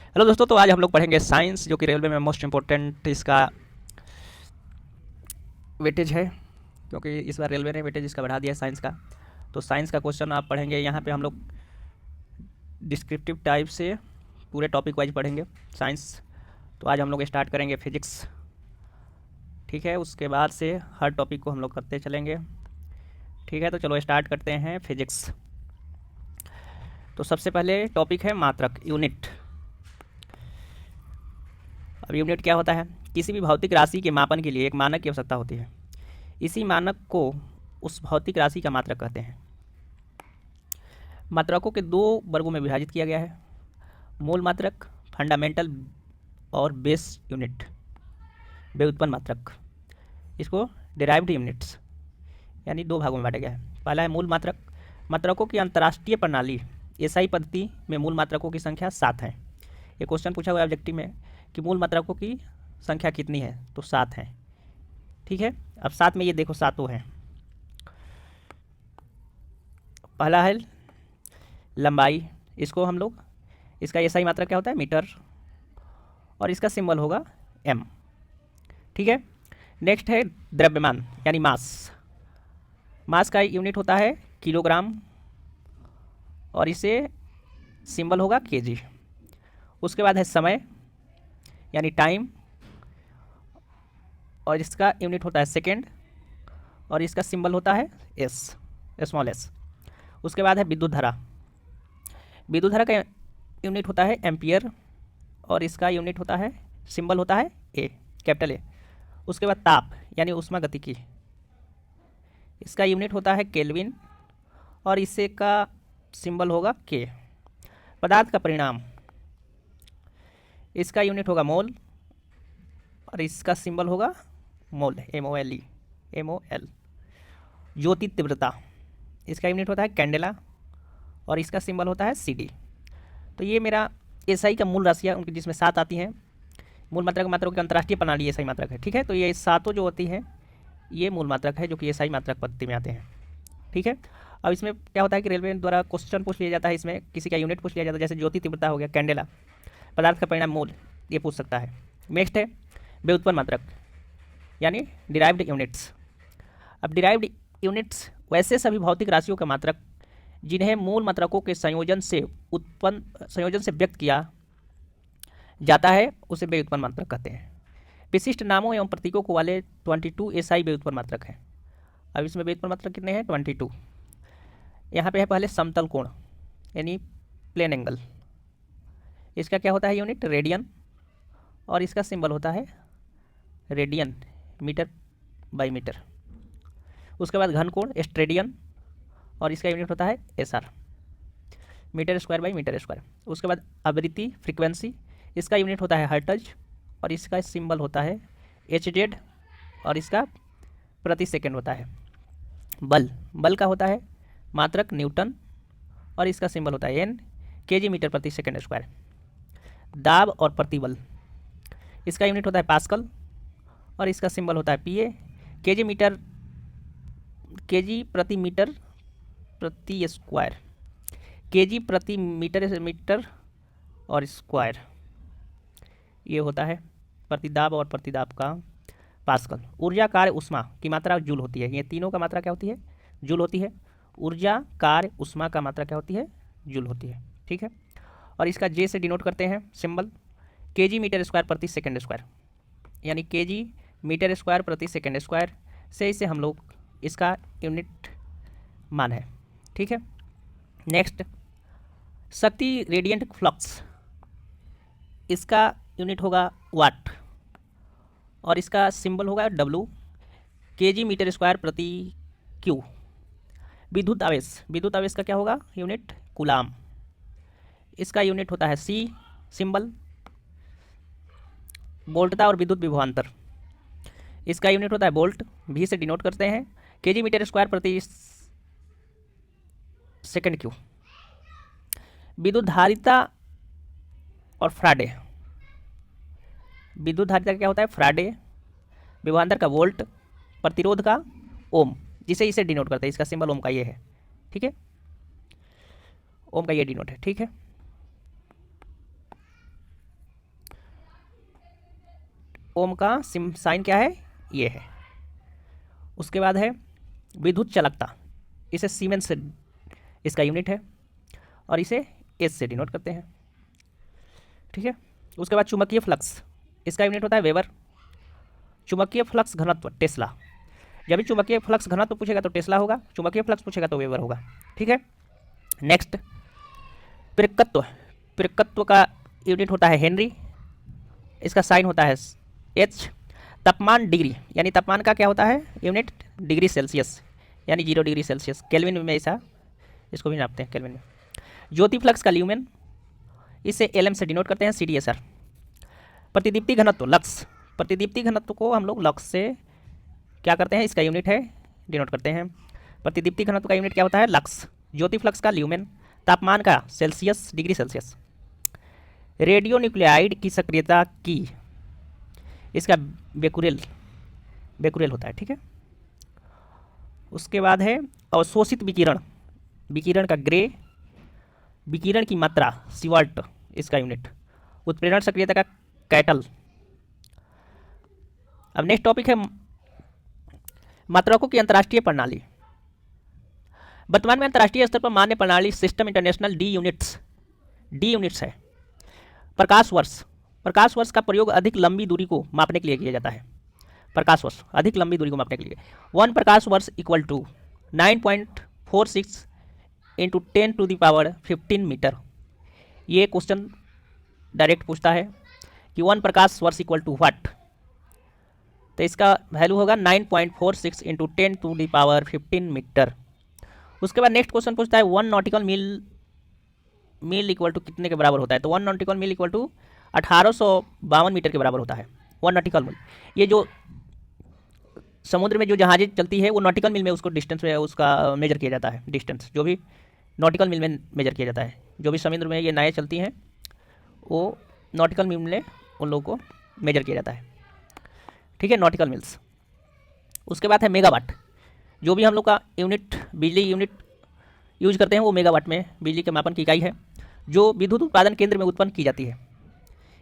Hello दोस्तों, तो आज हम लोग पढ़ेंगे साइंस, जो कि रेलवे में मोस्ट इम्पोर्टेंट इसका वेटेज है, क्योंकि इस बार रेलवे ने वेटेज इसका बढ़ा दिया है साइंस का। तो साइंस का क्वेश्चन आप पढ़ेंगे। यहाँ पे हम लोग डिस्क्रिप्टिव टाइप से पूरे टॉपिक वाइज पढ़ेंगे साइंस। तो आज हम लोग स्टार्ट करेंगे फिजिक्स, ठीक है। उसके बाद से हर टॉपिक को हम लोग करते चलेंगे, ठीक है। तो चलो स्टार्ट करते हैं फिजिक्स। तो सबसे पहले टॉपिक है मात्रक, यूनिट। अब यूनिट क्या होता है? किसी भी भौतिक राशि के मापन के लिए एक मानक की आवश्यकता होती है। इसी मानक को उस भौतिक राशि का मात्रक कहते हैं। मात्रकों के दो वर्गों में विभाजित किया गया है: मूल मात्रक, फंडामेंटल, और बेस यूनिट, व्युत्पन्न मात्रक। इसको डिराइव्ड यूनिट्स, यानी दो भागों में बांटा गया है। पहला है मूल मात्रक। मात्रकों की अंतर्राष्ट्रीय प्रणाली एसआई पद्धति में मूल मात्रकों की संख्या 7 है। ये क्वेश्चन पूछा हुआ है ऑब्जेक्टिव में कि मूल मात्रकों की संख्या कितनी है, तो 7 है, ठीक है। अब 7 में ये देखो सातों हैं। पहला है लंबाई, इसको हम लोग, इसका एसआई मात्रक क्या होता है? मीटर, और इसका सिंबल होगा एम, ठीक है। नेक्स्ट है द्रव्यमान यानी मास। मास का यूनिट होता है किलोग्राम, और इसे सिंबल होगा केजी। उसके बाद है समय यानी टाइम, और इसका यूनिट होता है सेकेंड, और इसका सिंबल होता है एस, स्मॉल एस। उसके बाद है विद्युत धारा। विद्युत धारा का यूनिट होता है एम्पियर, और इसका यूनिट होता है, सिंबल होता है ए, कैपिटल ए। उसके बाद ताप यानी ऊष्मागतिकी, इसका यूनिट होता है केल्विन, और इसे का सिंबल होगा के। पदार्थ का परिणाम, इसका यूनिट होगा मोल, और इसका सिंबल होगा मोल, MOLE, MOL। ज्योति तीव्रता, इसका यूनिट होता है कैंडेला, और इसका सिंबल होता है CD। तो ये मेरा एसआई का मूल राशियाँ उनकी, जिसमें 7 आती हैं। मूल मात्रक मात्रकों की अंतर्राष्ट्रीय प्रणाली एसआई मात्रक है, ठीक है। तो ये सातों जो होती हैं ये मूल मात्रक है, जो कि एसआई मात्रक पद्धति में आते हैं, ठीक है। अब इसमें क्या होता है कि रेलवे द्वारा क्वेश्चन पूछ लिया जाता है, इसमें किसी का यूनिट पूछ लिया जाता है, जैसे ज्योति तीव्रता हो गया, कैंडेला, पदार्थ का परिणाम मोल, ये पूछ सकता है। नेक्स्ट है व्युत्पन्न मात्रक यानी डिराइव्ड यूनिट्स। अब डिराइव्ड यूनिट्स वैसे सभी भौतिक राशियों का मात्रक जिन्हें मूल मात्रकों के संयोजन से व्यक्त किया जाता है, उसे व्युत्पन्न मात्रक कहते हैं। विशिष्ट नामों एवं प्रतीकों को वाले 22 एसआई व्युत्पन्न मात्रक हैं। अब इसमें व्युत्पन्न मात्रक कितने हैं? 22। यहाँ पे है पहले समतल कोण यानी प्लेन एंगल, इसका क्या होता है यूनिट? रेडियन, और इसका सिंबल होता है रेडियन, मीटर बाई मीटर। उसके बाद घन कोण स्ट्रेडियन, और इसका यूनिट होता है SR, meter square by meter square. उसके बाद आवृत्ति फ्रीक्वेंसी, इसका यूनिट होता है हर्ट्ज, और इसका सिंबल होता है HZ, और इसका प्रति सेकंड होता है। बल, बल का होता है मात्रक न्यूटन, और इसका सिंबल होता है N, केजी मीटर प्रति सेकंड स्क्वायर। दाब और प्रतिबल, इसका यूनिट होता है पास्कल, और इसका सिंबल होता है PA, केजी प्रति मीटर प्रति स्क्वायर, केजी प्रति मीटर और स्क्वायर, ये होता है प्रतिदाब और प्रतिदाब का पास्कल। ऊर्जा, कार्य, ऊष्मा की मात्रा जूल होती है। ये तीनों का मात्रा क्या होती है? जूल होती है। ऊर्जा, कार्य, ऊष्मा का मात्रा क्या होती है? जूल होती है, ठीक है। और इसका J से डिनोट करते हैं सिंबल, केजी मीटर स्क्वायर प्रति सेकंड स्क्वायर, यानी केजी मीटर स्क्वायर प्रति सेकंड स्क्वायर से इसे हम लोग इसका यूनिट मान है, ठीक है। नेक्स्ट, शक्ति रेडियंट फ्लक्स, इसका यूनिट होगा वाट, और इसका सिंबल होगा W, केजी मीटर स्क्वायर प्रति Q। विद्युत आवेश, विद्युत आवेश का क्या होगा यूनिट? कूलाम, इसका यूनिट होता है C, सिंबल। वोल्टता और विद्युत विभवांतर, इसका यूनिट होता है वोल्ट, V से डिनोट करते हैं, केजी मीटर स्क्वायर प्रति सेकंड Q। विद्युत धारिता और फ्राडे, विद्युत धारिता क्या होता है? फ्राडे, विभवांतर का वोल्ट, प्रतिरोध का ओम, जिसे इसे डिनोट करते हैं, इसका सिंबल ओम का ये है, ठीक है। ओम का ये डिनोट है, ठीक है। ओम का साइन क्या है, ये है। उसके बाद है विद्युत चालकता, इसे सीमेंस से इसका यूनिट है और इसे एस से डिनोट करते हैं, ठीक है। उसके बाद चुंबकीय फ्लक्स, इसका यूनिट होता है वेबर। चुंबकीय फ्लक्स घनत्व टेस्ला, जब भी चुंबकीय फ्लक्स घनत्व पूछेगा तो टेस्ला होगा, चुंबकीय फ्लक्स पूछेगा तो वेबर होगा, ठीक है। नेक्स्ट प्रेरकत्व, प्रेरकत्व का यूनिट होता है हेनरी, इसका साइन होता है एच। तापमान डिग्री, यानी तापमान का क्या होता है यूनिट, डिग्री सेल्सियस, यानी 0 डिग्री सेल्सियस। केल्विन में ऐसा इसको भी नापते हैं केल्विन में। ज्योति फ्लक्स का ल्यूमेन, इसे एल एम से डिनोट करते हैं, CDSR। प्रतिदीप्ति घनत्व लक्स, प्रतिदीप्ति घनत्व को हम लोग लक्स से क्या करते हैं, इसका यूनिट है डिनोट करते हैं। प्रतिदीप्ति घनत्व का यूनिट क्या होता है, लक्स। ज्योति फ्लक्स का ल्यूमेन, तापमान का Celsius, degree Celsius. Radio nuclide की सक्रियता की, इसका बेकुरेल, बेकुरेल होता है, ठीक है। उसके बाद है अवशोषित विकिरण, विकिरण का ग्रे। विकिरण की मात्रा सिवाल्ट, इसका यूनिट। उत्प्रेरण सक्रियता का कैटल। अब नेक्स्ट टॉपिक है मात्रकों की अंतर्राष्ट्रीय प्रणाली। वर्तमान में अंतर्राष्ट्रीय स्तर पर मान्य प्रणाली सिस्टम इंटरनेशनल डी यूनिट्स है। प्रकाश वर्ष, प्रकाश वर्ष का प्रयोग अधिक लंबी दूरी को मापने के लिए किया जाता है। प्रकाश वर्ष अधिक लंबी दूरी को मापने के लिए 1 प्रकाश वर्ष इक्वल टू 9.46 इंटू 10⁻15 मीटर। ये क्वेश्चन डायरेक्ट पूछता है कि 1 प्रकाश वर्ष इक्वल टू व्हाट, तो इसका वैल्यू होगा 9.46 इंटू 10⁻15 मीटर। उसके बाद नेक्स्ट क्वेश्चन पूछता है 1 नॉटिकल मील इक्वल टू कितने के बराबर होता है, तो 1 nautical mile equal to 1852 meter के बराबर होता है 1 नॉटिकल मील। ये जो समुद्र में जो जहाजें चलती है वो नॉटिकल मील में उसको डिस्टेंस में उसका मेजर किया जाता है, डिस्टेंस जो भी नॉटिकल मील में मेजर किया जाता है। जो भी समुद्र में ये नावें चलती हैं वो नॉटिकल मील में उन लोगों को मेजर किया जाता है, ठीक है, नॉटिकल मील्स। उसके बाद है मेगावाट, जो भी हम लोग का यूनिट, बिजली यूनिट यूज करते हैं वो मेगावाट में बिजली के मापन की इकाई है, जो विद्युत उत्पादन केंद्र में उत्पन्न की जाती है।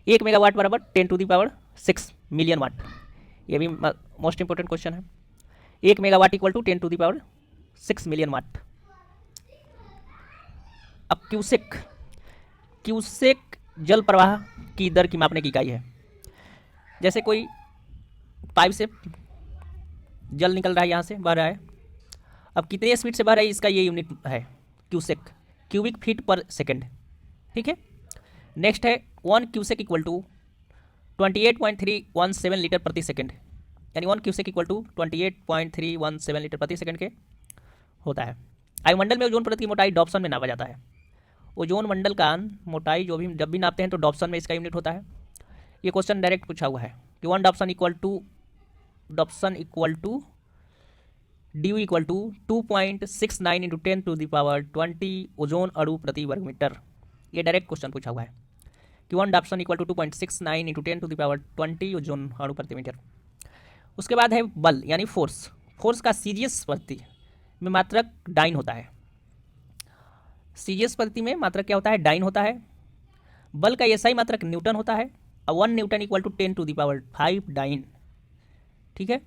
1 मेगावाट बराबर 10⁶ मिलियन वाट। ये भी मोस्ट इंपॉर्टेंट क्वेश्चन है। 1 मेगावाट इक्वल टू 10⁶ मिलियन वाट। अब क्यूसेक, क्यूसेक जल प्रवाह की दर की मापने की इकाई है। जैसे कोई पाइप से जल निकल रहा है, यहाँ से बह रहा है, अब कितने स्पीड से बह रहा है इसका ये यूनिट है क्यूसेक, क्यूबिक फीट पर सेकेंड, ठीक है। नेक्स्ट है 1 क्यूसेक इक्वल टू 28.317 लीटर प्रति सेकेंड, यानी 1 क्यूसेक इक्वल टू 28.317 लीटर प्रति सेकेंड के होता है। वायुमंडल में ओजोन परत की मोटाई डॉप्सन में नापा जाता है। ओजोन मंडल का मोटाई जो भी जब भी नापते हैं तो डॉप्सन में इसका यूनिट होता है। ये क्वेश्चन डायरेक्ट पूछा हुआ है कि 1 Dobson equal to DU equal to 2.69 into 10⁻20 ozone अणु प्रति वर्ग मीटर। ये डायरेक्ट क्वेश्चन पूछा हुआ है कि 1 Dobson equal to 2.69 into 10⁻20 ozone अणु प्रति मीटर। उसके बाद है बल यानी फोर्स। फोर्स का सीजीएस पद्धति में मात्रक डाइन होता है। सीजीएस पद्धति में मात्रक क्या होता है, डाइन होता है। बल का एसआई मात्रक न्यूटन होता है और 1 न्यूटन इक्वल टू 10⁵ डाइन, ठीक है।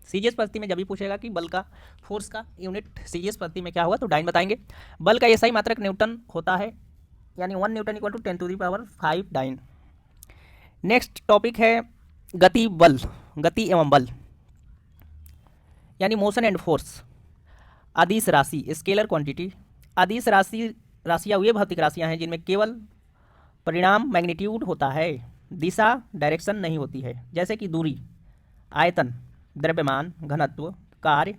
सीजीएस पद्धति में जब भी पूछेगा कि बल का, फोर्स का यूनिट सीजीएस पद्धति में क्या होगा तो डाइन बताएंगे। बल का एसआई मात्रक न्यूटन होता है, यानी 1 newton equal to 10⁵ dyne. Next topic है गति बल, गति एवं बल यानी मोशन एंड फोर्स। अदिश राशि स्केलर क्वांटिटी। अदिश राशियाँ वे भौतिक राशियाँ हैं जिनमें केवल परिणाम मैग्नीट्यूड होता है, दिशा डायरेक्शन नहीं होती है। जैसे कि दूरी, आयतन, द्रव्यमान, घनत्व, कार्य,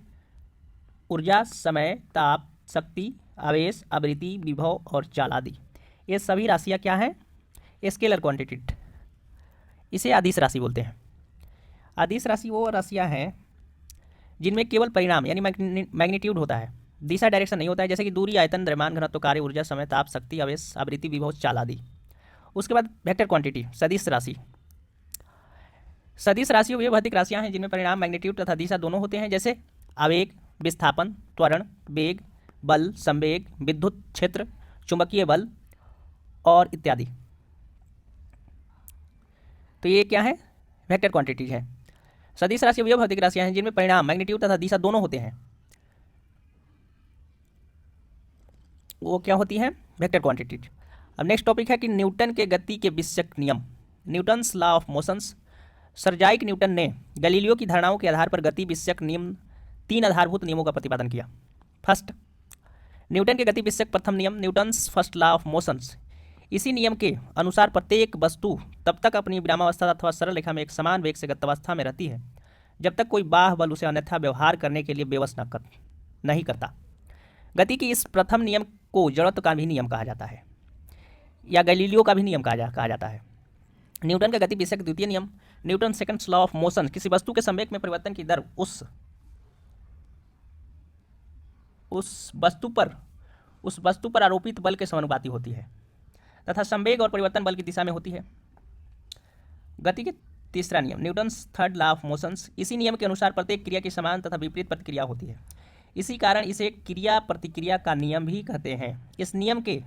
ऊर्जा, समय, ताप, शक्ति, आवेश, आवृत्ति, विभव और चाल आदि, ये सभी राशियाँ क्या हैं, स्केलर क्वांटिटी। इसे अदिश राशि बोलते हैं। अदिश राशि वो राशियाँ हैं जिनमें केवल परिणाम यानी मैग्नीट्यूड होता है, दिशा डायरेक्शन नहीं होता है। जैसे कि दूरी, आयतन, द्रव्यमान, घनत्व, कार्य, ऊर्जा, समय, ताप, शक्ति, आवेश, आवृत्ति, विभव, चाल आदि। उसके बाद वेक्टर क्वांटिटी, सदिश राशि। सदिश राशियों वे भौतिक राशियाँ हैं जिनमें परिणाम मैग्नीट्यूड तथा दिशा दोनों होते हैं। जैसे आवेग, विस्थापन, त्वरण, वेग, बल, संवेग, विद्युत क्षेत्र, चुंबकीय बल और इत्यादि। तो ये क्या है, वेक्टर क्वांटिटीज हैं। सदिश राशि अवयव भौतिक राशियां हैं जिनमें परिणाम मैग्नीट्यूड तथा दिशा दोनों होते हैं। वो क्या होती हैं? Vector quantities. अब नेक्स्ट टॉपिक है कि न्यूटन के गति के विषयक नियम, Newton's law of motions. Sir जाइक न्यूटन ने गैलीलियो की धारणाओं के आधार पर गति विषयक नियम 3 आधारभूत नियमों का प्रतिपादन किया। फर्स्ट, न्यूटन के गति विषयक प्रथम नियम, Newton's first law of motions. इसी नियम के अनुसार प्रत्येक वस्तु तब तक अपनी विरामावस्था अथवा सरल रेखा में एक समान वेग से गत्यावस्था में रहती है जब तक कोई बाह्य बल उसे अन्यथा व्यवहार करने के लिए विवश नहीं करता। गति की इस प्रथम नियम को जड़त्व का भी नियम कहा जाता है या गैलीलियो का भी नियम कहा जाता है। न्यूटन का गति विषयक द्वितीय नियम, Newton second law of motion, किसी वस्तु के संवेग में परिवर्तन की दर उस वस्तु पर आरोपित बल के समानुपाती होती है तथा संवेग और परिवर्तन बल की दिशा में होती है। गति के तीसरा नियम, Newton's third law of motions. इसी नियम के अनुसार प्रत्येक क्रिया की समान तथा विपरीत प्रतिक्रिया होती है। इसी कारण इसे क्रिया प्रतिक्रिया का नियम भी कहते हैं। इस नियम के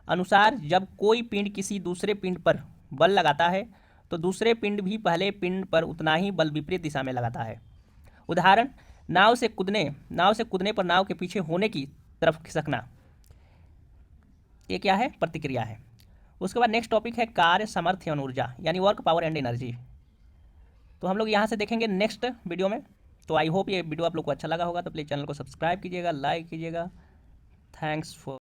अनुसार जब कोई पिंड किसी दूसरे पिंड पर बल लगाता है तो दूसरे पिंड भी पहले पिंड पर उतना ही बल विपरीत दिशा में लगाता है। उदाहरण, नाव से कूदने पर नाव के पीछे होने की तरफ खिसकना, ये क्या है? प्रतिक्रिया है। उसके बाद नेक्स्ट टॉपिक है कार्य सामर्थ्य और ऊर्जा, यानी वर्क पावर एंड एनर्जी। तो हम लोग यहाँ से देखेंगे नेक्स्ट वीडियो में। तो आई होप ये वीडियो आप लोग को अच्छा लगा होगा, तो प्लीज़ चैनल को सब्सक्राइब कीजिएगा, लाइक कीजिएगा। Thanks for